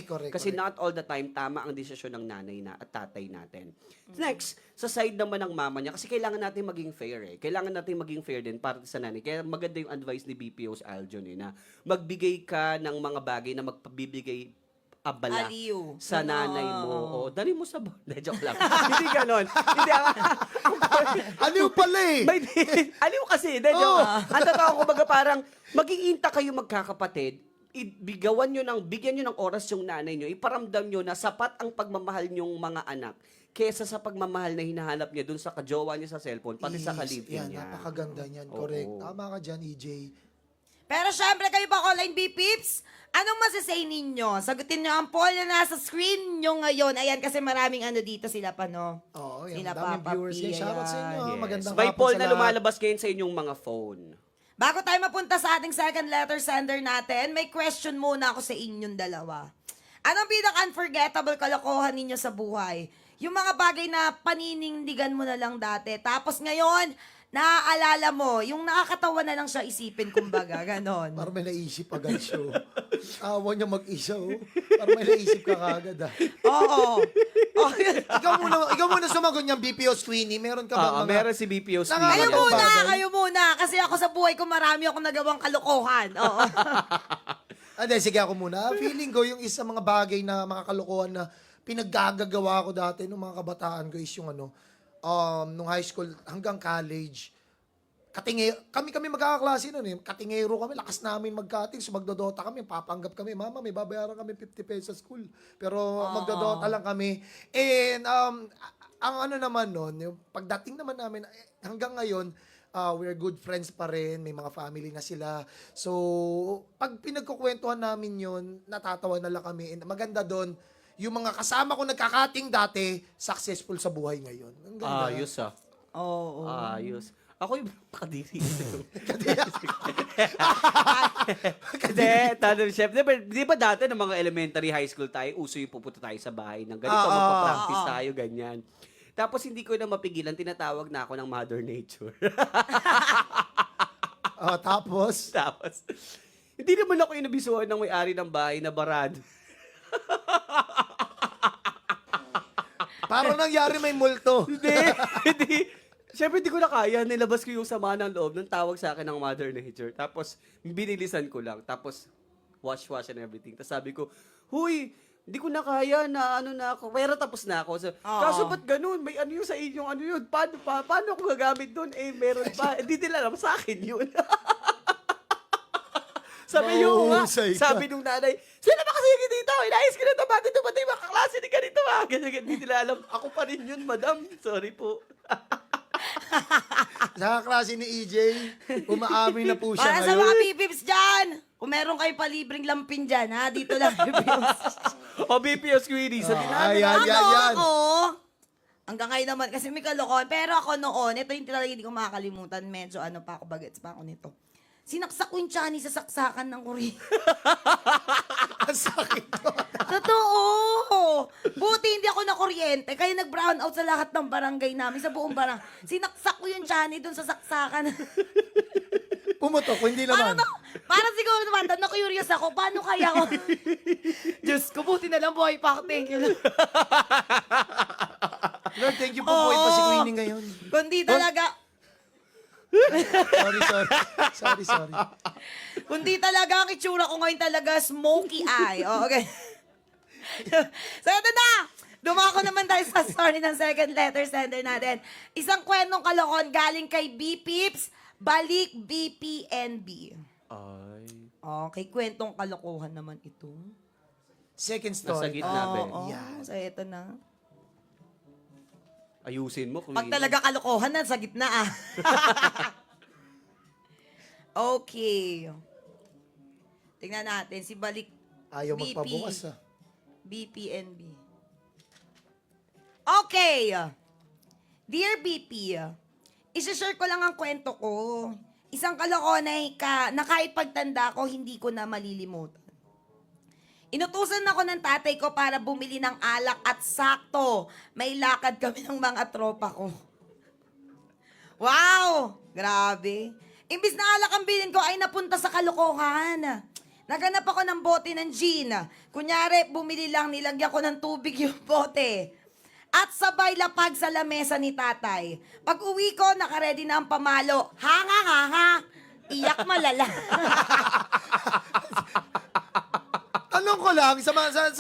Correct. kasi not all the time tama ang desisyon ng nanay na at tatay natin. Next, sa side naman ng mama niya, kasi kailangan natin maging fair eh. Kailangan natin maging fair din para sa nanay. Kaya maganda yung advice ni BPO's Aljon na magbigay ka ng mga bagay na magpabibigay abala Aliw. sa Ganon. nanay mo. O, dali mo sa joke lang. Hindi ganon. Hindi, Aliw pala eh! aliw kasi. Hindi, joke. Ang totoo, kumbaga parang mag-iinta kayo magkakapatid, bigyan nyo ng oras yung nanay nyo, iparamdam nyo na sapat ang pagmamahal nyong mga anak kesa sa pagmamahal na hinahanap niya dun sa kajowa niya sa cellphone, pati sa kalibin Yan, niya. napakaganda niyan. Oo. Correct. Tama ka dyan, EJ. Pero syempre, kayo ba online B-Peeps? Anong masasay ninyo? Sagutin nyo ang poll na nasa screen nyo ngayon. Ayan, kasi maraming dito sila pa, no? Oo, yan. Sila Daming Papa viewers P, yan. Shoutout sa inyo. Yes. Magandang May hapon poll sa na lahat. lumalabas ngayon sa inyong mga phone. Bago tayo mapunta sa ating second letter sender natin, may question muna ako sa inyong dalawa. Anong pinaka-unforgettable kalokohan ninyo sa buhay? Yung mga bagay na paninindigan mo na lang dati, tapos ngayon, naaalala mo, yung nakakatawa na lang siya isipin, kumbaga, ganon. Parang may naisip agad siya. Awa niya mag-isa, oh. Parang may naisip ka kagad, ah. Oo. Ikaw muna sumagot niyang BPO Sweeney. Meron ka ba mga... Meron si BPO Nakaka- Sweeney. Kayo Ano muna, bagay? kayo muna. Kasi ako sa buhay ko marami akong nagawang kalokohan. Oo. Sige ako muna. Feeling ko yung isa mga bagay na mga kalokohan na pinaggagawa ko dati nung mga kabataan ko is yung nung high school hanggang college. Kami magkakaklase nun eh. Katingero kami, lakas namin magkating. So magdodota kami, papanggap kami. Mama, may babayaran kami 50 pesos sa school. Pero magdodota lang kami. And ang naman nun, yung pagdating naman namin, hanggang ngayon, we're good friends pa rin. May mga family na sila. So, pag pinagkukwentuhan namin yun, natatawa na lang kami. And maganda doon, yung mga kasama ko nagkakating dati, successful sa buhay ngayon. Ang ganda. Ayos ah. Oo. Ayos. Ako yung kadiri. Chef. Di ba dati ng mga elementary high school tayo, uso yung pupunta tayo sa bahay ng ganito, magpa-practice tayo, ganyan. Tapos hindi ko na mapigilan, tinatawag na ako ng Mother Nature. Tapos, Tapos, hindi naman ako inabisuhan ng may-ari ng bahay na barado. parang nangyari may multo. Hindi. Siyempre, hindi ko na kaya. Nilabas ko yung sama ng loob ng tawag sa akin ng Mother Nature. Tapos, binilisan ko lang. Tapos, wash and everything. Tapos sabi ko, huy, hindi ko na kaya na na ako. Pero tapos na ako. So, kaso ba't ganun? May ano yun sa inyong ano yun? Paano ako gagamit doon? Meron pa. Hindi nila alam sa akin yun. Sabi yung nga, Mahusay ka. sabi nung nanay, sino ba kasi yung dito? Inayos ko na ito bago dumating mga kaklase ni ganito ba? Ganyan, hindi nila alam. Ako pa rin yun, madam. Sorry po. Sa klase ni EJ, umaamin na po siya Para sa ngayon. mga pipips dyan, kung meron kayo palibreng lampin dyan, ha, dito lang pipips. O BPO Squeedy, sa Ay, yan, yan, yan. Ako, hanggang ngayon naman, kasi may kalokohan. Pero ako noon, ito yung talaga hindi ko makakalimutan. Medyo ano pa ako, bagets pa ako nito. Sinaksak ko yung chani sa saksakan ng kuryente. Ang sakit ko. Totoo! Buti hindi ako na kuryente, kaya nag-brown out sa lahat ng barangay namin, sa buong barangay. Sinaksak ko yung chani dun sa saksakan. Pumutok, hindi naman. Para siguro naman, na-curious ako, paano kaya ako? Diyos ko, buti na lang buhay pa ako. Thank you. Lord, thank you po po pa si Queenie ngayon. Kundi talaga, Sorry. kundi talaga ang itsura ko ngayon talaga smoky eye. Oh, okay. So, ito na! Dumako naman tayo sa story ng second letter sender natin. Isang kwentong kalokohan galing kay B-Pips, balik BPNB. Ay. Okay, kwentong kalokohan naman ito. Second Nasa story. gitna, be. Yan. So, ito na. Ayusin mo, Queenie. Pag talaga kalokohan na, sa gitna ah. Okay. Tingnan natin, si balik Ayaw BP. magpabukas ah. BPNB. Okay. Dear BP, isi-share ko lang ang kwento ko. Isang kalokohan na kahit pagtanda ko, hindi ko na malilimutan. Inutusan ako ng tatay ko para bumili ng alak at sakto, may lakad kami ng mga tropa ko. Wow! Grabe. Imbis na alak ang bilhin ko ay napunta sa kalokohan. Naganap ako ng bote ng gin. Kunyari, bumili lang, nilagyan ko ng tubig yung bote. At sabay lapag sa lamesa ni tatay. Pag uwi ko, nakaredy na ang pamalo. Ha. Iyak malala. Tanong ko lang, sa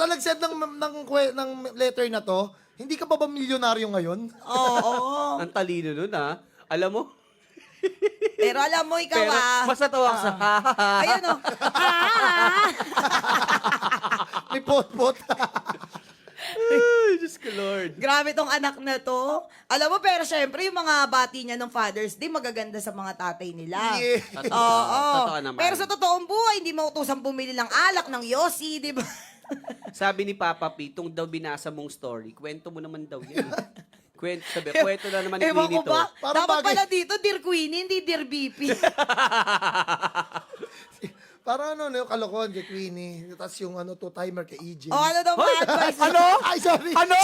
nag-send ng letter na to, hindi ka pa ba milyonaryo ngayon? Oo. Ang talino nun, ha? Alam mo? Pero alam mo, ikaw Pero, mas natawa ka sa Ayun o. May pot-pot. Ay, Diyos ko, Lord. Grabe tong anak na to. Alam mo, pero syempre, yung mga bati niya ng Father's Day, magaganda sa mga tatay nila. Yeah. Oo. Totoo naman. Pero sa totoong buhay, hindi mo utusan bumili ng alak, ng Yossi, di ba? Sabi ni Papa P, itong daw binasa mong story, kwento mo naman daw yan. Kwento na naman ni Ewan Queenie ko to. ba? Parang Dapat bagay. pala dito, Dear Queenie, hindi Dear BP. Parang ano, yung kalokohan kay Queenie. Tapos yung two-timer kay EJ. O ano daw mga advice? Ano? Ay, sorry. Ano?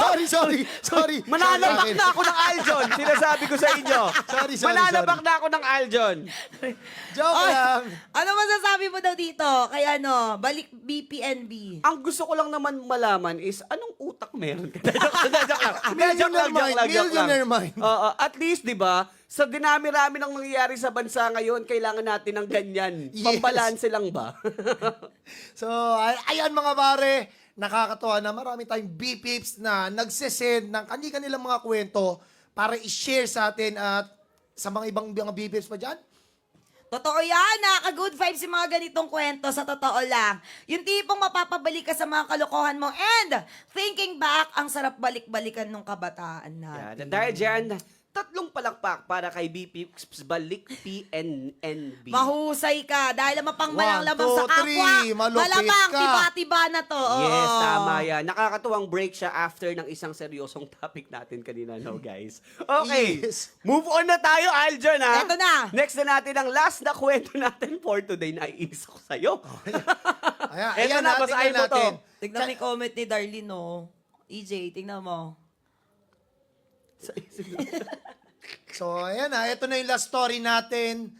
Sorry. Mananabak Sorry. na ako ng Aljon. Sinasabi ko sa inyo. Sorry. Mananabak na ako ng Aljon. Joke Oy, lang. ano masasabi mo daw dito? Kaya ano, balik BPNB. Ang gusto ko lang naman malaman is, anong utak meron ka? Joke lang. Millionaire mind. Oo, at least, di ba, sa dinami-rami ng nangyayari sa bansa ngayon, kailangan natin ng ganyan. Yes. Pambalanse lang ba? So, ayan mga pare, nakakatuwa na marami tayong B-Pips na nagsesend ng kanilang mga kwento para i-share sa atin at sa mga ibang mga B-Pips pa dyan. Totoo yan, nakaka-good vibes yung mga ganitong kwento, sa totoo lang. Yung tipong mapapabalik ka sa mga kalokohan mo and thinking back, ang sarap balik-balikan nung kabataan natin. Yan. Dahil dyan, 3 palakpak para kay BP Balik PNNB. Mahusay ka dahil mapang malang 1, lamang sa 2, 3, kapwa. malupit Malamang, ka. tiba-tiba na to. Yes, Oo. tama yan. Nakakatuwang break siya after ng isang seryosong topic natin kanina, no, guys? Okay, Yes. move on na tayo, Aljon, ha? Eto na. Next na natin ang last na kwento natin for today. Naiinis ako sa'yo. Ayan na, natin, basahin mo to. natin. Tignan mo yung comment ni Darlene, no? EJ, tignan mo. So, ayan na. Ito na yung last story natin.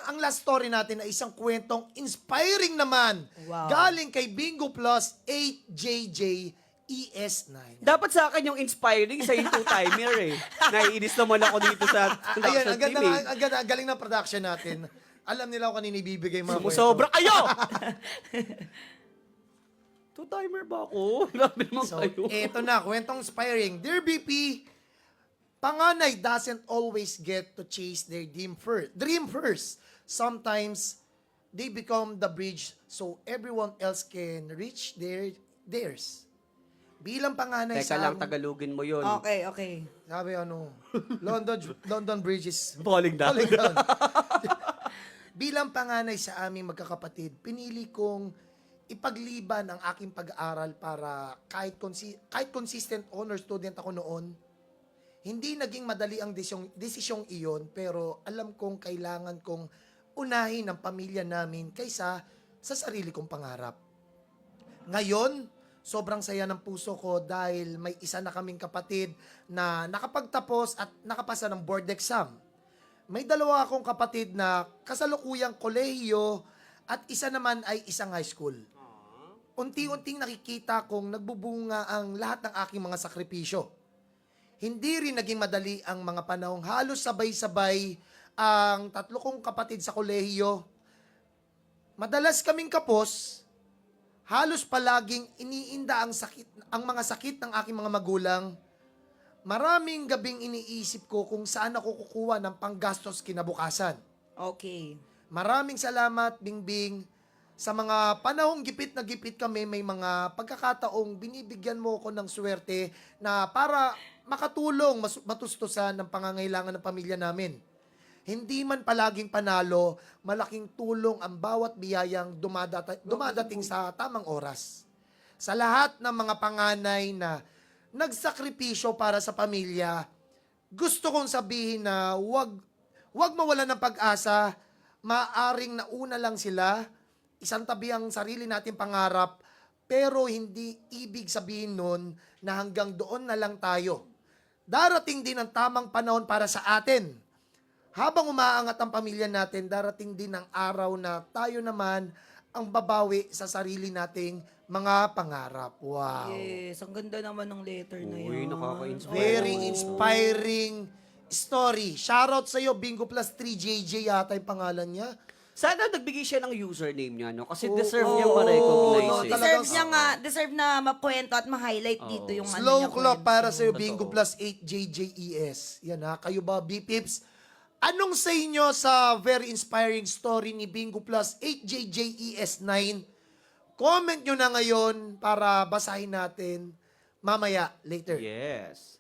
Ang last story natin ay isang kwentong inspiring naman. Wow. Galing kay Bingo Plus 8JJ ES9. Dapat sa akin yung inspiring sa yung two-timer, eh. Naiinis naman ako dito sa Ayan, production ang ganda, team, eh. ang ganda, ang galing ng production natin. Alam nila kung kanina ibibigay mga Sumusobra kayo! Two-timer ba ako? Grabe naman So, kayo. eto na, kwentong inspiring. Dear BP, panganay doesn't always get to chase their dream first. Sometimes, they become the bridge so everyone else can reach theirs. Bilang panganay Teka sa lang, Tagalogin mo yun. Okay. sabi London Bridge is Falling down. falling down. Bilang panganay sa aming magkakapatid, pinili kong ipagliban ang aking pag-aaral para kahit consistent honor student ako noon, hindi naging madali ang desisyong iyon, pero alam kong kailangan kong unahin ang pamilya namin kaysa sa sarili kong pangarap. Ngayon, sobrang saya ng puso ko dahil may isa na kaming kapatid na nakapagtapos at nakapasa ng board exam. May dalawa akong kapatid na kasalukuyang kolehiyo at isa naman ay isang high school. Unti-unting nakikita kong nagbubunga ang lahat ng aking mga sakripisyo. Hindi rin naging madali ang mga panahong halos sabay-sabay ang tatlo kong kapatid sa kolehiyo. Madalas kaming kapos, halos palaging iniinda ang mga sakit ng aking mga magulang. Maraming gabing iniisip ko kung saan ako kukuha ng panggastos kinabukasan. Okay. Maraming salamat, Bingbing. Sa mga panahong gipit na gipit kami, may mga pagkakataong binibigyan mo ko ng swerte na para makatulong matustusan ng pangangailangan ng pamilya namin. Hindi man palaging panalo, malaking tulong ang bawat biyayang dumadating sa tamang oras. Sa lahat ng mga panganay na nagsakripisyo para sa pamilya, gusto kong sabihin na wag mawalan ng pag-asa, maaring nauna lang sila, isang tabi ang sarili nating pangarap, pero hindi ibig sabihin nun na hanggang doon na lang tayo. Darating din ang tamang panahon para sa atin. Habang umaangat ang pamilya natin, darating din ang araw na tayo naman ang babawi sa sarili nating mga pangarap. Wow. Yes, ang ganda naman ng letter na Uy, yun. nakaka-inspire. Very inspiring story. Shoutout sa iyo, Bingo Plus 3JJ yata yung pangalan niya. Sana nagbigay siya ng username niya, no? Kasi deserve niya ma-recognize. no, eh. talagang- Deserve na mapuwento at ma-highlight dito yung ano Slow niya. clap para sa iyo, Totoo. Bingo Plus 8JJES. Yan ha, kayo ba, B-Pips? Anong sa inyo sa very inspiring story ni Bingo Plus 8JJES9? Comment nyo na ngayon para basahin natin mamaya, later. Yes.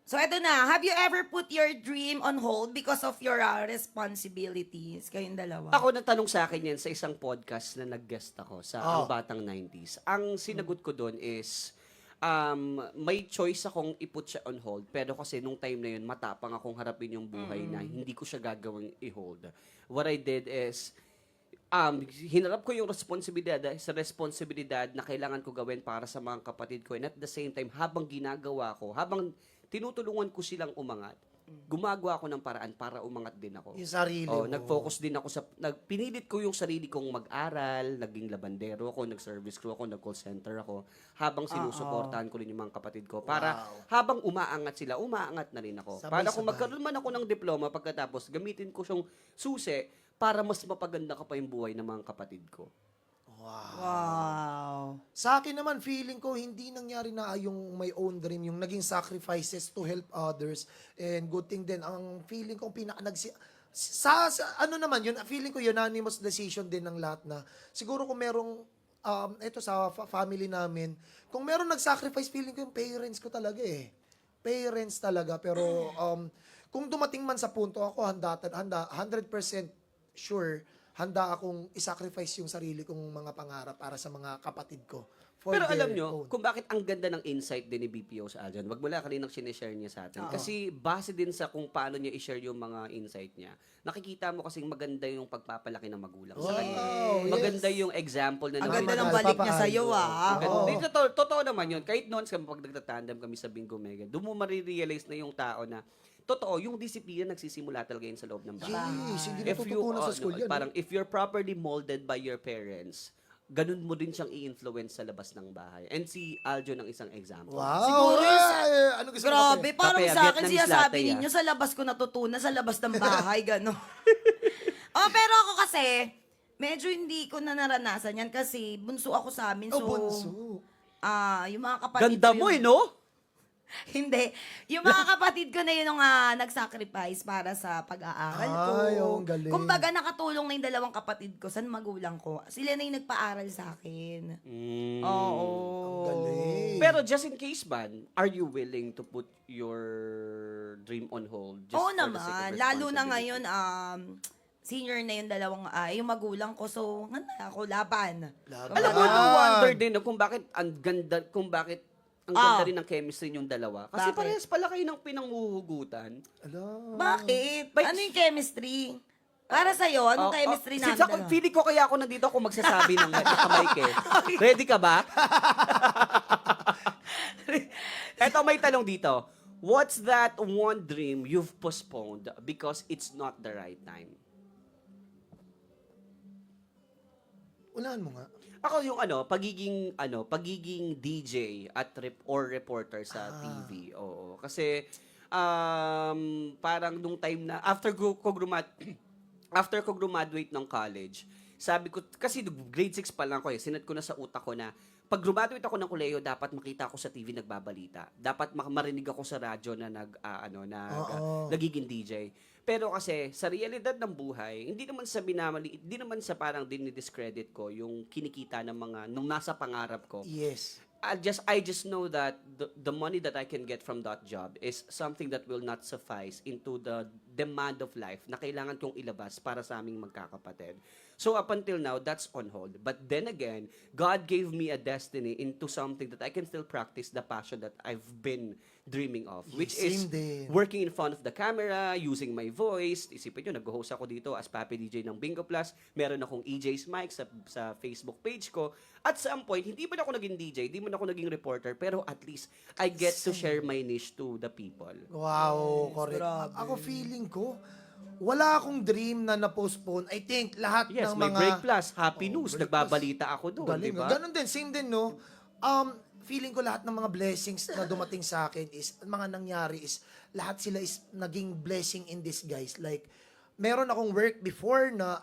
So, eto na. Have you ever put your dream on hold because of your responsibilities? Kayong dalawa. Ako nagtanong sa akin yan sa isang podcast na nag-guest ako sa Ang Oh. Batang 90s. Ang sinagot ko doon is, may choice akong i-put siya on hold. Pero kasi nung time na yun, matapang akong harapin yung buhay na hindi ko siya gagawing i-hold. What I did is, hinarap ko yung responsibilidad na kailangan ko gawin para sa mga kapatid ko. And at the same time, habang ginagawa ko, habang tinutulungan ko silang umangat, gumagawa ako ng paraan para umangat din ako. Yung sarili mo. Nag-focus din ako pinilit ko yung sarili kong mag-aral, naging labandero ako, nag-service crew ako, nag-call center ako, habang sinusuportahan ko rin yung mga kapatid ko. Para habang umaangat sila, umaangat na rin ako. Para kung Sabay-sabay. magkaroon man ako ng diploma pagkatapos, gamitin ko siyang susi para mas mapaganda ka pa yung buhay ng mga kapatid ko. Wow. Sa akin naman, feeling ko, hindi nangyari na yung my own dream, yung naging sacrifices to help others. And good thing din, ang feeling ko, sa ano naman yun, feeling ko unanimous decision din ng lahat na, siguro kung merong, ito sa family namin, kung meron nag-sacrifice, feeling ko yung parents ko talaga eh. Parents talaga, pero kung dumating man sa punto, ako handa 100% sure, handa akong isacrifice yung sarili kong mga pangarap para sa mga kapatid ko. For Pero their alam nyo, own. kung bakit ang ganda ng insight din ni BPO sa Aljan, wag mula kaninang sinishare niya sa atin. Kasi base din sa kung paano niya i-share yung mga insight niya, nakikita mo kasing maganda yung pagpapalaki ng magulang sa kanya. Wow, yes. Maganda yung example na Ang nakikita ganda ng Papaano. balik niya sa'yo, ah. Maganda. Oo. Di, totoo naman yun. Kahit noon, pag nagtatandem kami sa Bingo Mega, doon mo marirealize na yung tao na, totoo, yung disiplina nagsisimula talaga yun sa loob ng bahay. Yes, hindi natututunan sa school yan. Parang if you're properly molded by your parents, ganun mo din siyang i-influence sa labas ng bahay. And si Aljo ng isang example. Wow! Siguro Ano gusto mo Grabe, kape? parang Kape, sa akin Vietnamese siya sabi latte, ninyo, sa labas ko natutunan, sa labas ng bahay, gano'n. Pero ako kasi, medyo hindi ko na naranasan yan kasi bunso ako sa amin. So, Oh, bunso. yung mga kapatid Ganda ko mo yung- no? Hindi. Yung mga kapatid ko na yun yung nag-sacrifice para sa pag-aaral ko. Ay, ang galing. Kumbaga, nakatulong na yung dalawang kapatid ko sa magulang ko. Sila na yung nagpaaral sa akin. Oo. Ang galing. Pero just in case man, are you willing to put your dream on hold? Just Oo for the sake of naman. Lalo na responsibility? ngayon, senior na yung dalawang, yung magulang ko. So, ako, laban. Laban. Alam mo, no wonder din no, kung bakit ang ganda rin ng chemistry yung dalawa. Kasi Bakit? parehas pala kayo ng pinanghuhugutan. Ala. Bakit? Ano yung chemistry? Para sa'yo, anong chemistry namin Since ako, dalawa? feeling ko kaya ako nandito ako magsasabi ng kamay ke. Ready ka ba? Eto, may tanong dito. What's that one dream you've postponed because it's not the right time? Unahan mo nga. Ako yung pagiging DJ at or reporter sa TV. Oo. Kasi parang nung time na after ko graduate ng college, sabi ko kasi grade 6 pa lang ako sinet ko na sa utak ko na pag graduate ako ng kolehiyo, dapat makita ako sa TV nagbabalita. Dapat marinig ako sa radyo na nagiging DJ. Pero kasi sa realidad ng buhay, hindi naman sa parang dinidiscredit ko yung kinikita ng mga nung nasa pangarap ko. Yes. I just know that the money that I can get from that job is something that will not suffice into the demand of life na kailangan kong ilabas para sa aming magkakapatid. So up until now, that's on hold. But then again, God gave me a destiny into something that I can still practice the passion that I've been dreaming of, which is Same din. working in front of the camera, using my voice. Isipin nyo, nag-host ako dito as Papi DJ ng Bingo Plus. Meron akong EJ's mic sa Facebook page ko. At some point, hindi man ako naging DJ, hindi man ako naging reporter, pero at least I get to share my niche to the people. Wow, correct. grabe. Ako feeling ko, wala akong dream na na-postpone. I think lahat Yes, ng may mga... Break Plus, Happy Oh, News, Break nagbabalita ako doon, Galing, di ba? Ganon din, same din, no? Feeling ko lahat ng mga blessings na dumating sa akin is, mga nangyari is, lahat sila is naging blessing in disguise. Like, meron akong work before na,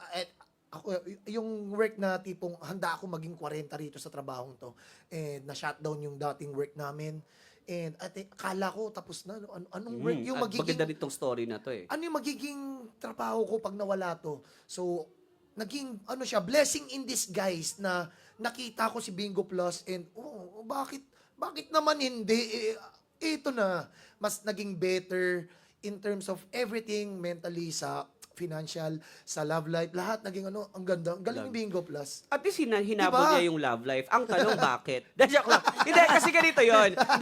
yung work na tipong handa ako maging 40 rito sa trabahong to. And na-shutdown yung dating work namin. And akala ko tapos na, anong work yung At maganda magiging... nitong story na to eh. Ano yung magiging trabaho ko pag nawala to? So, naging, blessing in disguise na nakita ko si Bingo Plus and, bakit naman hindi? Ito na, mas naging better in terms of everything, mentally, sa financial, sa love life, lahat naging ang ganda. Ang galing ni Bingo Plus. At least hinabol Diba? niya yung love life. Ang tanong, bakit? Joke lang. Hindi,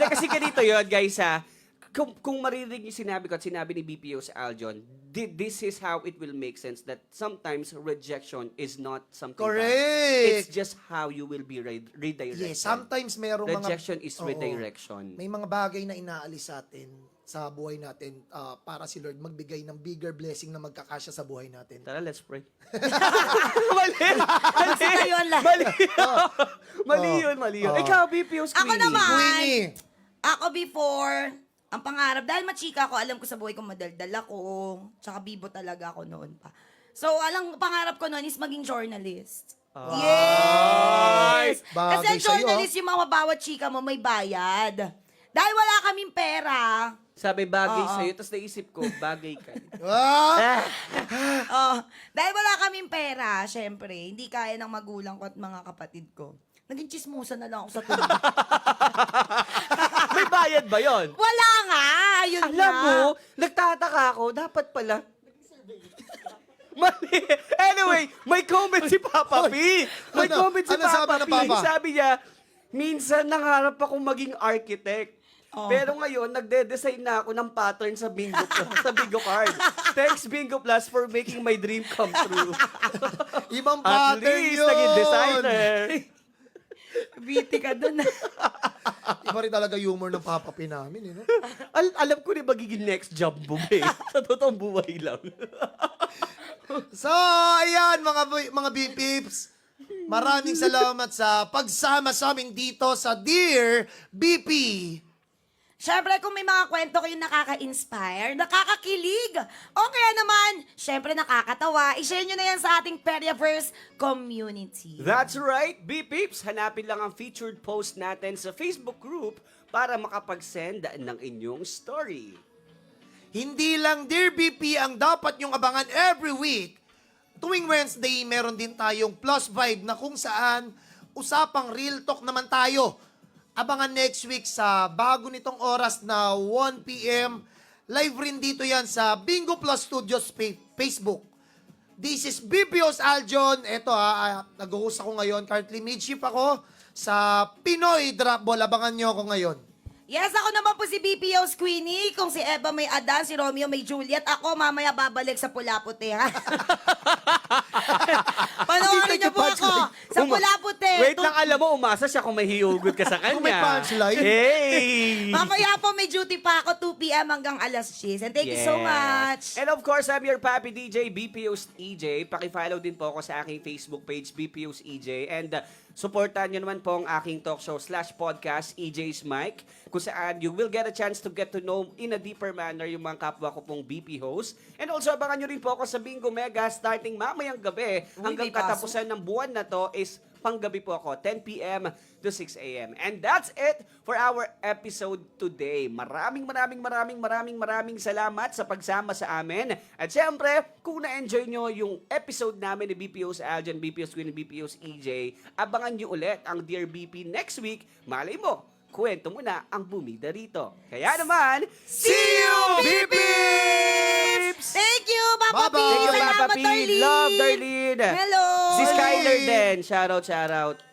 kasi ganito yun, guys, ha. Kung maririnig yung sinabi ko at sinabi ni BPO sa Aljon, this is how it will make sense that sometimes rejection is not something bad. Correct! It's just how you will be redirected. Yes, sometimes merong mga... Rejection is Oo. redirection. May mga bagay na inaalis sa atin sa buhay natin para si Lord magbigay ng bigger blessing na magkakasya sa buhay natin. Tara, let's pray. Kasi kayo ang lahat. Mali yun. Ikaw, BPO Ako Queenie. naman. Queenie! Ako before, ang pangarap, dahil machika ako, alam ko sa buhay ko madaldal ako, tsaka bibo talaga ako noon pa. So, pangarap ko noon is maging journalist. Yes! Bagay Kasi ang sa'yo, journalist, yung mga bawat chika mo, may bayad. Dahil wala kaming pera, Sabi bagay sa'yo, tapos naisip ko, bagay ka. dahil wala kaming pera, syempre, hindi kaya ng magulang ko at mga kapatid ko. Naging chismosa na lang ako sa tubig. May bayad ba yon? Wala nga! Yun Alam nga. mo, nagtataka ako, dapat pala. Mali. Anyway, may comment si Papa P. May Ano? comment si Ano sabi Papa ng P. Papa? Sabi niya, minsan nangarap akong maging architect. Pero ngayon, nagde-design na ako ng pattern sa Bingo sa Bingo card. Thanks Bingo Plus for making my dream come true. Ibang At pattern least, yun! naging designer. Biti ka dun. Iba rin talaga humor ng Papa P namin. No? Alam ko na magiging next job mo, eh. Sa totoong buhay lang. So, ayan mga B-Peeps. Maraming salamat sa pagsama sa amin dito sa Dear BP. Syempre, kung may mga kwento kayong nakaka-inspire, nakakakilig, o kaya naman, syempre nakakatawa, i-share nyo na yan sa ating Periaverse community. That's right, B-Peeps! Hanapin lang ang featured post natin sa Facebook group para makapag-send ng inyong story. Hindi lang Dear BP ang dapat nyong abangan every week. Tuwing Wednesday, meron din tayong Plus Vibe na kung saan usapang real talk naman tayo. Abangan next week sa bago nitong oras na 1 p.m. Live rin dito yan sa Bingo Plus Studios Facebook. This is BPO's Aljon. Ito nag-host ako ngayon. Currently midship ako sa Pinoy Drop Ball. Abangan nyo ako ngayon. Yes, ako naman po si BPO's Queenie. Kung si Eva may Adan, si Romeo may Juliet, ako mamaya babalik sa Pula-Puti, ha? Panoorin niyo po ako sa Pula-Puti. Wait lang, alam mo, umasa siya kung may hiugot ka sa kanya. Kung may punchline. Hey! Mamaya po may duty pa ako 2 p.m. hanggang alas 10. And thank you so much. And of course, I'm your Papi DJ, BPO's EJ. Paki-follow din po ako sa aking Facebook page, BPO's EJ. And supportan nyo naman po ang aking talk show /podcast, EJ's Mic, kung saan you will get a chance to get to know in a deeper manner yung mga kapwa ko pong BP host. And also, abangan nyo rin po ako sa Bingo Mega starting mamayang gabi hanggang may pasok. katapusan ng buwan na to is panggabi po ako, 10 p.m. to 6 a.m. And that's it for our episode today. Maraming salamat sa pagsama sa amin. At syempre, kung na-enjoy nyo yung episode namin ni BPO's Aljon, BPO's Queen, BPO's EJ, abangan nyo ulit ang Dear BP next week. Malay mo, kwento mo na ang bumida rito. Kaya naman, see you, BP! Thank you, Papa P. Bye-bye. Thank you, Salamat, Papa P. Darlene. Love, Darlene. Hello. Si Skyler din. Shout out.